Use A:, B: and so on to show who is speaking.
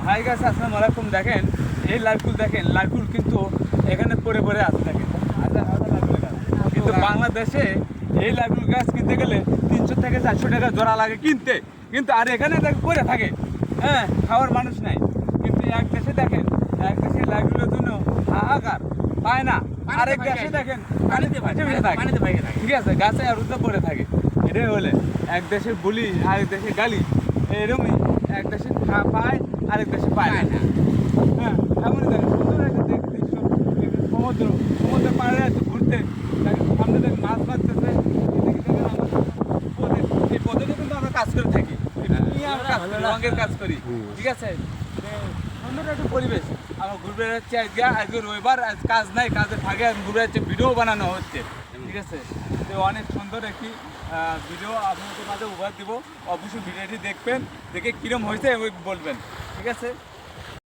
A: High গাছ আসসালামু আলাইকুম। দেখেন এই লাইফগুলো, দেখেন লাইফগুলো কিন্তু এখানে পড়ে পড়ে আছে। দেখেন হাজার হাজার লাইফগুলো গাছ, কিন্তু বাংলাদেশে এই লাইফগুলো গাছ কিনতে গেলে 300 থেকে 400 টাকা জোড়া লাগে কিনতে, কিন্তু আর এখানে দেখ পড়ে থাকে। হ্যাঁ, খাওয়ার মানুষ নাই। কিন্তু এক দেশে দেখেন, এক দেশে লাইফগুলোর জন্য হাহাকার পায় না, আরেক দেশে দেখেন পানিতে থাকে। ঠিক আছে, গাছে আর উদ্যোগ পড়ে থাকে। এটাই হলে এক দেশে বলি আরেক দেশে গালি, এরকমই এক দেশে পায় আরেক দেশে পায় না। হ্যাঁ, এমনই দেখেন সুন্দর একটা দৃশ্য। সমুদ্র পাড়ে আছে ঘুরতে, দেখেন সামনে দেখেন মাছ মারতেছে। এই পদ্ধতি কিন্তু আমরা কাজ করে থাকি, রঙের কাজ করি। ঠিক আছে, সুন্দর একটা পরিবেশ। আমার ঘুরবে যাচ্ছে আজকে রবিবার, আজ কাজ নাই, কাজে থাকে ঘুরবে যাচ্ছে, ভিডিও বানানো হচ্ছে। ঠিক আছে, তো অনেক সুন্দর একটি ভিডিও আপনাদের মাঝে উপহার দিব। অবশ্যই ভিডিওটি দেখবেন, দেখে কীরকম হয়েছে ওই বলবেন। ঠিক আছে।